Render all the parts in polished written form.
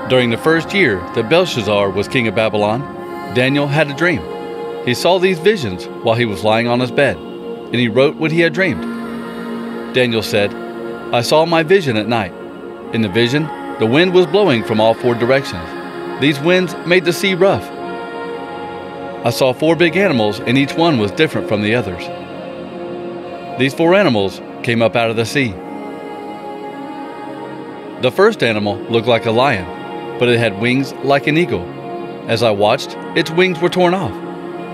During the first year that Belshazzar was king of Babylon, Daniel had a dream. He saw these visions while he was lying on his bed, and he wrote what he had dreamed. Daniel said, "I saw my vision at night. In the vision, the wind was blowing from all four directions. These winds made the sea rough. I saw four big animals, and each one was different from the others. These four animals came up out of the sea. The first animal looked like a lion, but it had wings like an eagle. As I watched, its wings were torn off.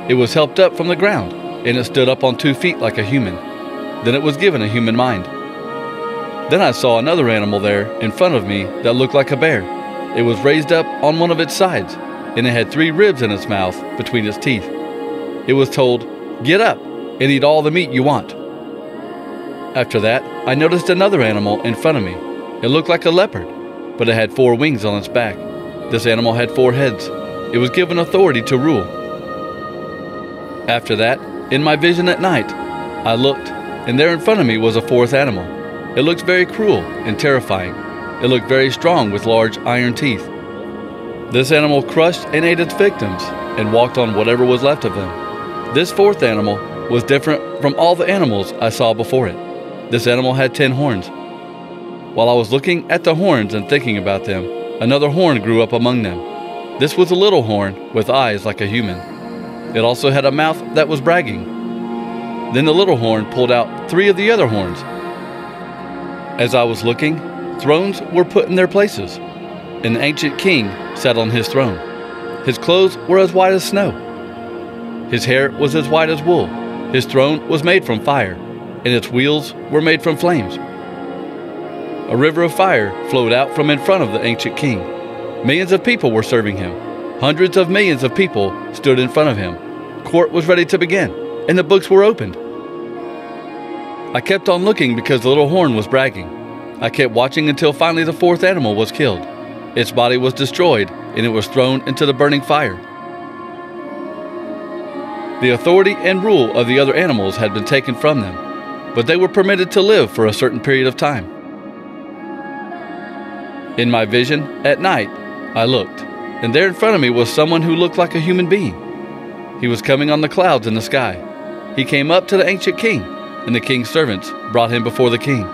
It was helped up from the ground, and it stood up on 2 feet like a human. Then it was given a human mind. Then I saw another animal there in front of me that looked like a bear. It was raised up on one of its sides, and it had 3 ribs in its mouth between its teeth. It was told, 'Get up and eat all the meat you want.' After that, I noticed another animal in front of me. It looked like a leopard, but it had 4 wings on its back. This animal had 4 heads. It was given authority to rule. After that, in my vision at night, I looked, and there in front of me was a 4th animal. It looked very cruel and terrifying. It looked very strong with large iron teeth. This animal crushed and ate its victims and walked on whatever was left of them. This 4th animal was different from all the animals I saw before it. This animal had 10 horns. While I was looking at the horns and thinking about them, another horn grew up among them. This was a little horn with eyes like a human. It also had a mouth that was bragging. Then the little horn pulled out 3 of the other horns. As I was looking, thrones were put in their places, and the ancient king sat on his throne. His clothes were as white as snow. His hair was as white as wool. His throne was made from fire, and its wheels were made from flames. A river of fire flowed out from in front of the ancient king. Millions of people were serving him. Hundreds of millions of people stood in front of him. Court was ready to begin, and the books were opened. I kept on looking because the little horn was bragging. I kept watching until finally the 4th animal was killed. Its body was destroyed, and it was thrown into the burning fire. The authority and rule of the other animals had been taken from them, but they were permitted to live for a certain period of time. In my vision, at night, I looked, and there in front of me was someone who looked like a human being. He was coming on the clouds in the sky. He came up to the ancient king, and the king's servants brought him before the king.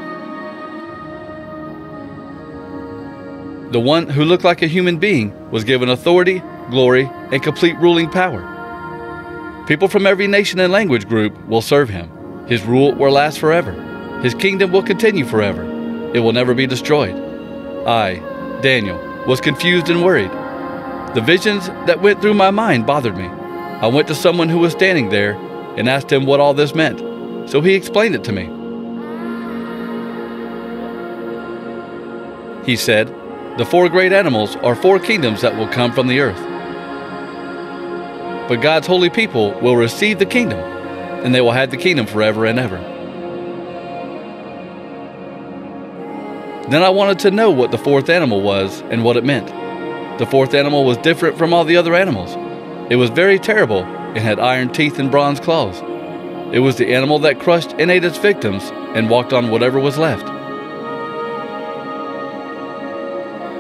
The one who looked like a human being was given authority, glory, and complete ruling power. People from every nation and language group will serve him. His rule will last forever. His kingdom will continue forever. It will never be destroyed. I, Daniel, was confused and worried. The visions that went through my mind bothered me. I went to someone who was standing there and asked him what all this meant, so he explained it to me. He said, "The 4 great animals are 4 kingdoms that will come from the earth. But God's holy people will receive the kingdom, and they will have the kingdom forever and ever." Then I wanted to know what the 4th animal was and what it meant. The 4th animal was different from all the other animals. It was very terrible and had iron teeth and bronze claws. It was the animal that crushed and ate its victims and walked on whatever was left.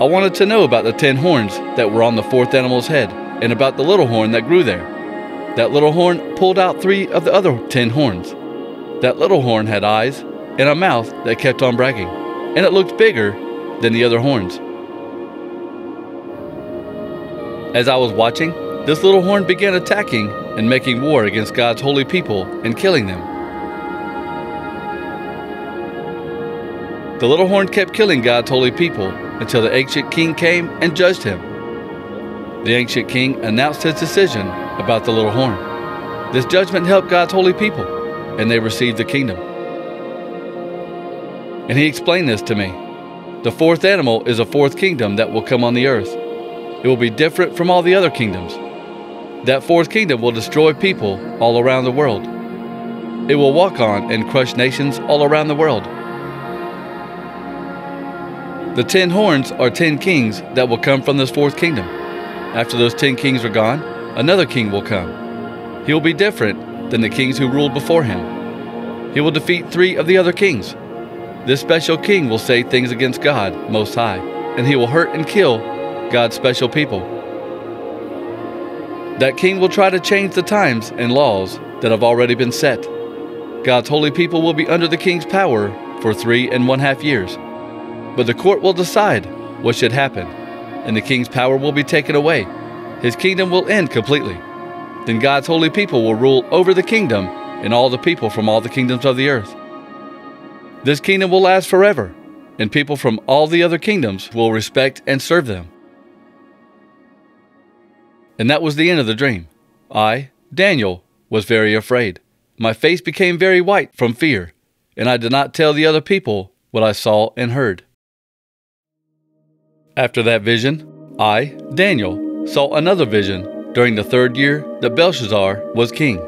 I wanted to know about the 10 horns that were on the 4th animal's head and about the little horn that grew there. That little horn pulled out 3 of the other 10 horns. That little horn had eyes and a mouth that kept on bragging, and it looked bigger than the other horns. As I was watching, this little horn began attacking and making war against God's holy people and killing them. The little horn kept killing God's holy people until the ancient king came and judged him. The ancient king announced his decision about the little horn. This judgment helped God's holy people, and they received the kingdom. And he explained this to me. The 4th animal is a 4th kingdom that will come on the earth. It will be different from all the other kingdoms. That 4th kingdom will destroy people all around the world. It will walk on and crush nations all around the world. The 10 horns are 10 kings that will come from this 4th kingdom. After those 10 kings are gone, another king will come. He will be different than the kings who ruled before him. He will defeat 3 of the other kings. This special king will say things against God Most High, and he will hurt and kill God's special people. That king will try to change the times and laws that have already been set. God's holy people will be under the king's power for 3.5 years. But the court will decide what should happen, and the king's power will be taken away. His kingdom will end completely. Then God's holy people will rule over the kingdom and all the people from all the kingdoms of the earth. This kingdom will last forever, and people from all the other kingdoms will respect and serve them. And that was the end of the dream. I, Daniel, was very afraid. My face became very white from fear, and I did not tell the other people what I saw and heard. After that vision, I, Daniel, saw another vision during the 3rd year that Belshazzar was king.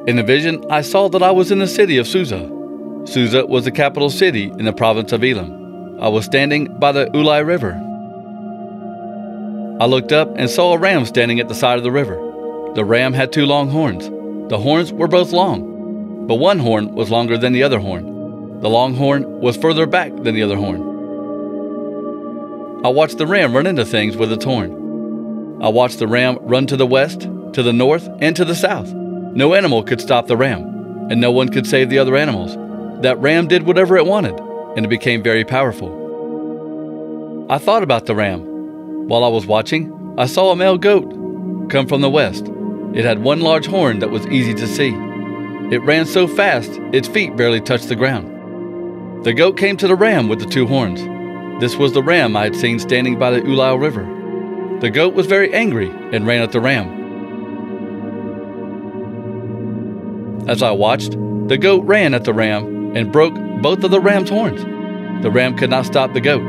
In the vision, I saw that I was in the city of Susa. Susa was the capital city in the province of Elam. I was standing by the Ulai River. I looked up and saw a ram standing at the side of the river. The ram had 2 long horns. The horns were both long, but one horn was longer than the other horn. The long horn was further back than the other horn. I watched the ram run into things with its horn. I watched the ram run to the west, to the north, and to the south. No animal could stop the ram, and no one could save the other animals. That ram did whatever it wanted, and it became very powerful. I thought about the ram. While I was watching, I saw a male goat come from the west. It had 1 large horn that was easy to see. It ran so fast, its feet barely touched the ground. The goat came to the ram with the 2 horns. This was the ram I had seen standing by the Ulai River. The goat was very angry and ran at the ram. As I watched, the goat ran at the ram and broke both of the ram's horns. The ram could not stop the goat.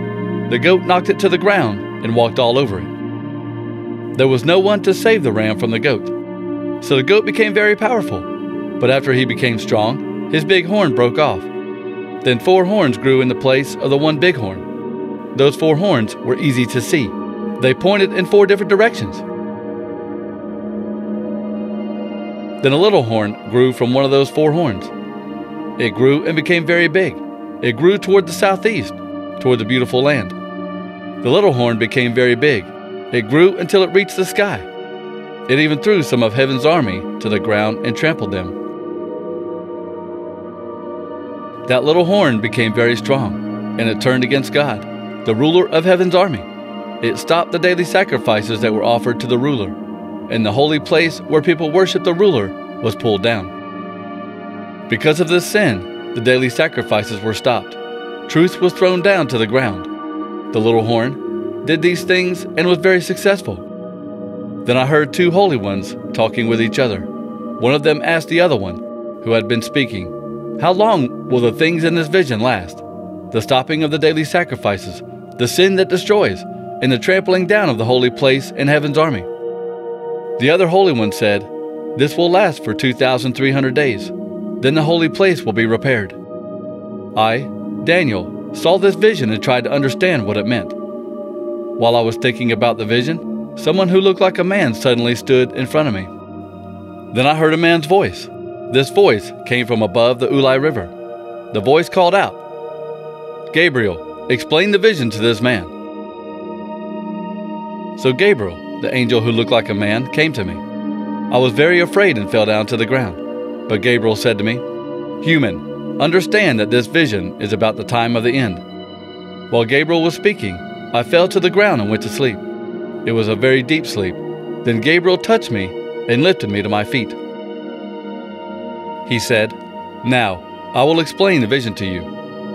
The goat knocked it to the ground and walked all over it. There was no one to save the ram from the goat. So the goat became very powerful. But after he became strong, his big horn broke off. Then 4 horns grew in the place of the 1 big horn. Those 4 horns were easy to see. They pointed in 4 different directions. Then a little horn grew from one of those 4 horns. It grew and became very big. It grew toward the southeast, toward the beautiful land. The little horn became very big. It grew until it reached the sky. It even threw some of heaven's army to the ground and trampled them. That little horn became very strong, and it turned against God, the ruler of heaven's army. It stopped the daily sacrifices that were offered to the ruler, and the holy place where people worshiped the ruler was pulled down. Because of this sin, the daily sacrifices were stopped. Truth was thrown down to the ground. The little horn did these things and was very successful. Then I heard 2 holy ones talking with each other. One of them asked the other one, who had been speaking, "How long will the things in this vision last? The stopping of the daily sacrifices, the sin that destroys, and the trampling down of the holy place and heaven's army?" The other holy one said, "This will last for 2,300 days. Then the holy place will be repaired." I, Daniel, saw this vision and tried to understand what it meant. While I was thinking about the vision, someone who looked like a man suddenly stood in front of me. Then I heard a man's voice. This voice came from above the Ulai River. The voice called out, "Gabriel, explain the vision to this man." So Gabriel, the angel who looked like a man, came to me. I was very afraid and fell down to the ground. But Gabriel said to me, "Human, understand that this vision is about the time of the end." While Gabriel was speaking, I fell to the ground and went to sleep. It was a very deep sleep. Then Gabriel touched me and lifted me to my feet. He said, "Now, I will explain the vision to you.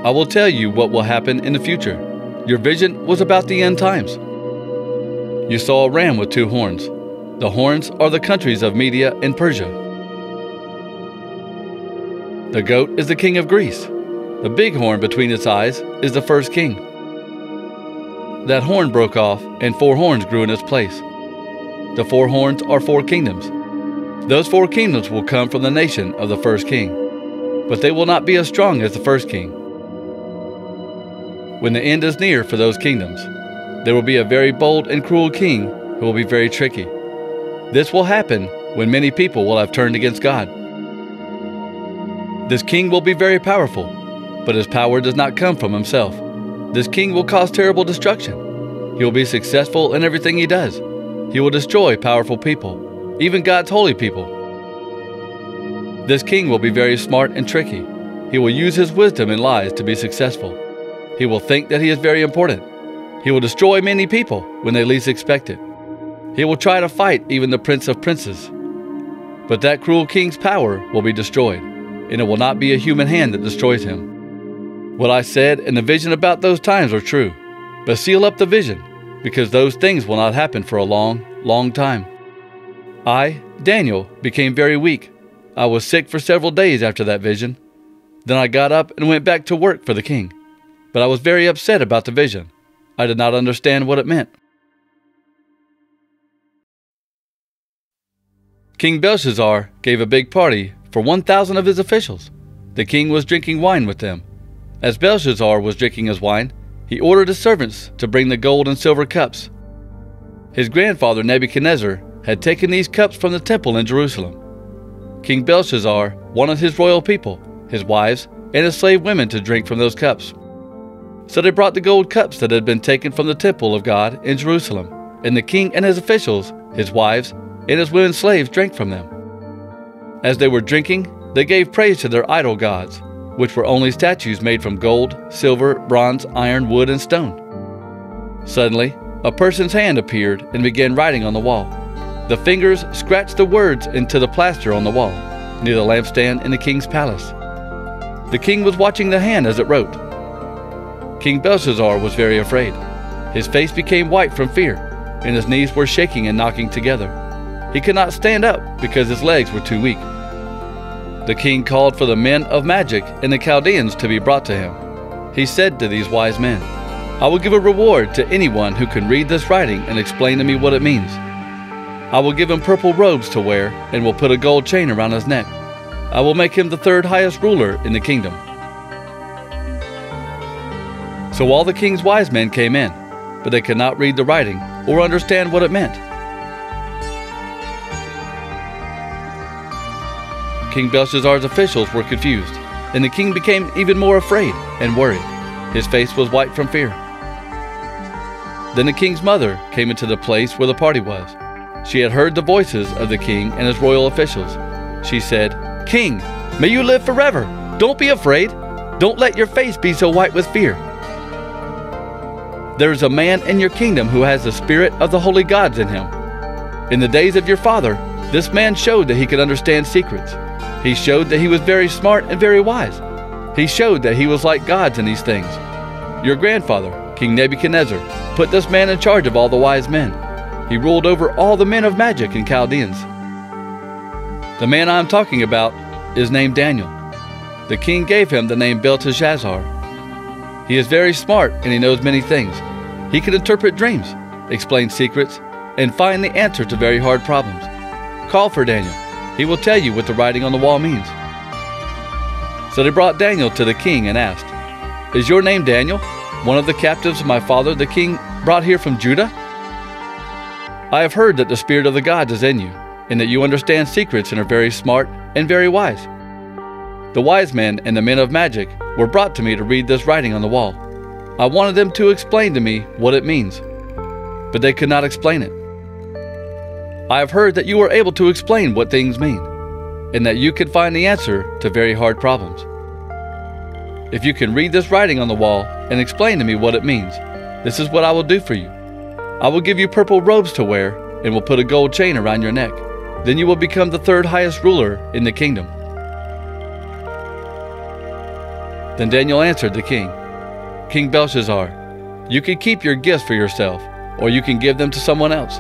I will tell you what will happen in the future. Your vision was about the end times. You saw a ram with 2 horns. The horns are the countries of Media and Persia. The goat is the king of Greece. The big horn between its eyes is the first king. That horn broke off, and 4 horns grew in its place. The 4 horns are 4 kingdoms. Those 4 kingdoms will come from the nation of the first king, but they will not be as strong as the first king. When the end is near for those kingdoms, there will be a very bold and cruel king who will be very tricky. This will happen when many people will have turned against God. This king will be very powerful, but his power does not come from himself. This king will cause terrible destruction. He will be successful in everything he does. He will destroy powerful people, even God's holy people. This king will be very smart and tricky. He will use his wisdom and lies to be successful. He will think that he is very important. He will destroy many people when they least expect it. He will try to fight even the Prince of Princes. But that cruel king's power will be destroyed, and it will not be a human hand that destroys him. What I said in the vision about those times are true, but seal up the vision, because those things will not happen for a long, long time. I, Daniel, became very weak. I was sick for several days after that vision. Then I got up and went back to work for the king. But I was very upset about the vision. I did not understand what it meant. King Belshazzar gave a big party for 1,000 of his officials. The king was drinking wine with them. As Belshazzar was drinking his wine, he ordered his servants to bring the gold and silver cups. His grandfather Nebuchadnezzar had taken these cups from the temple in Jerusalem. King Belshazzar wanted his royal people, his wives, and his slave women to drink from those cups. So they brought the gold cups that had been taken from the temple of God in Jerusalem, and the king and his officials, his wives, and his women slaves drank from them. As they were drinking, they gave praise to their idol gods, which were only statues made from gold, silver, bronze, iron, wood, and stone. Suddenly, a person's hand appeared and began writing on the wall. The fingers scratched the words into the plaster on the wall, near the lampstand in the king's palace. The king was watching the hand as it wrote. King Belshazzar was very afraid. His face became white from fear, and his knees were shaking and knocking together. He could not stand up because his legs were too weak. The king called for the men of magic and the Chaldeans to be brought to him. He said to these wise men, I will give a reward to anyone who can read this writing and explain to me what it means. I will give him purple robes to wear and will put a gold chain around his neck. I will make him the third highest ruler in the kingdom. So all the king's wise men came in, but they could not read the writing or understand what it meant. King Belshazzar's officials were confused, and the king became even more afraid and worried. His face was white from fear. Then the king's mother came into the place where the party was. She had heard the voices of the king and his royal officials. She said, King, may you live forever. Don't be afraid. Don't let your face be so white with fear. There is a man in your kingdom who has the spirit of the holy gods in him. In the days of your father, this man showed that he could understand secrets. He showed that he was very smart and very wise. He showed that he was like gods in these things. Your grandfather, King Nebuchadnezzar, put this man in charge of all the wise men. He ruled over all the men of magic and Chaldeans. The man I am talking about is named Daniel. The king gave him the name Belteshazzar. He is very smart and he knows many things. He can interpret dreams, explain secrets, and find the answer to very hard problems. Call for Daniel. He will tell you what the writing on the wall means. So they brought Daniel to the king and asked, Is your name Daniel, one of the captives my father the king brought here from Judah? I have heard that the spirit of the gods is in you, and that you understand secrets and are very smart and very wise. The wise men and the men of magic were brought to me to read this writing on the wall. I wanted them to explain to me what it means, but they could not explain it. I have heard that you are able to explain what things mean, and that you can find the answer to very hard problems. If you can read this writing on the wall and explain to me what it means, this is what I will do for you. I will give you purple robes to wear and will put a gold chain around your neck. Then you will become the third highest ruler in the kingdom. Then Daniel answered the king, King Belshazzar, you can keep your gifts for yourself, or you can give them to someone else.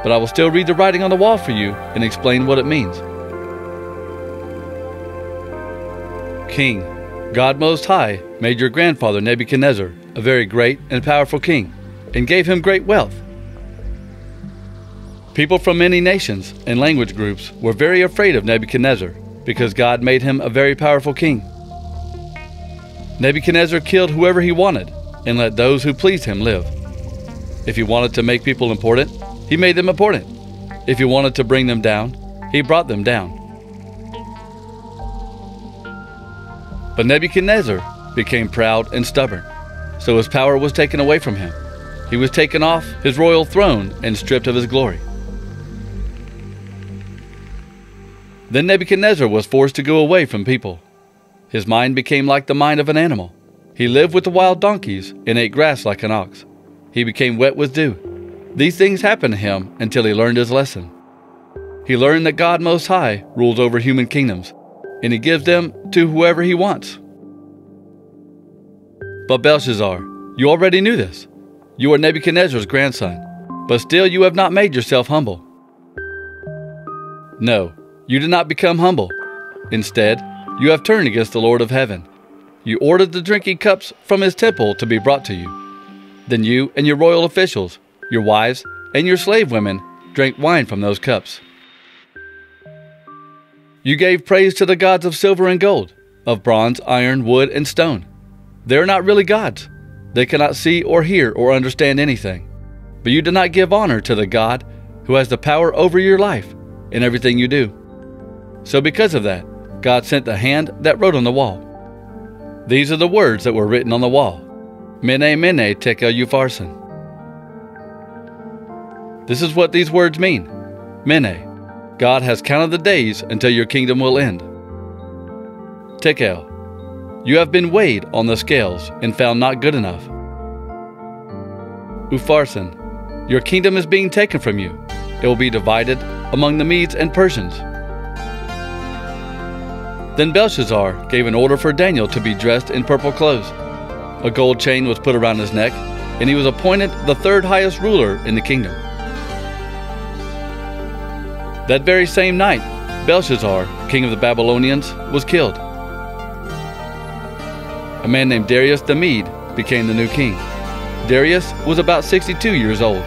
But I will still read the writing on the wall for you and explain what it means. King, God Most High made your grandfather Nebuchadnezzar a very great and powerful king, and gave him great wealth. People from many nations and language groups were very afraid of Nebuchadnezzar because God made him a very powerful king. Nebuchadnezzar killed whoever he wanted and let those who pleased him live. If he wanted to make people important, he made them important. If he wanted to bring them down, he brought them down. But Nebuchadnezzar became proud and stubborn, so his power was taken away from him. He was taken off his royal throne and stripped of his glory. Then Nebuchadnezzar was forced to go away from people. His mind became like the mind of an animal. He lived with the wild donkeys and ate grass like an ox. He became wet with dew. These things happened to him until he learned his lesson. He learned that God Most High rules over human kingdoms, and He gives them to whoever He wants. But Belshazzar, you already knew this. You are Nebuchadnezzar's grandson, but still you have not made yourself humble. No, you did not become humble. Instead, you have turned against the Lord of heaven. You ordered the drinking cups from His temple to be brought to you. Then you and your royal officials, your wives, and your slave women drank wine from those cups. You gave praise to the gods of silver and gold, of bronze, iron, wood, and stone. They are not really gods. They cannot see or hear or understand anything. But you did not give honor to the God who has the power over your life and everything you do. So because of that, God sent the hand that wrote on the wall. These are the words that were written on the wall. Mene, mene, tekel upharsin. This is what these words mean. Mene, God has counted the days until your kingdom will end. Tekel, you have been weighed on the scales and found not good enough. Upharsin, your kingdom is being taken from you. It will be divided among the Medes and Persians. Then Belshazzar gave an order for Daniel to be dressed in purple clothes. A gold chain was put around his neck, and he was appointed the third highest ruler in the kingdom. That very same night, Belshazzar, king of the Babylonians, was killed. A man named Darius the Mede became the new king. Darius was about 62 years old.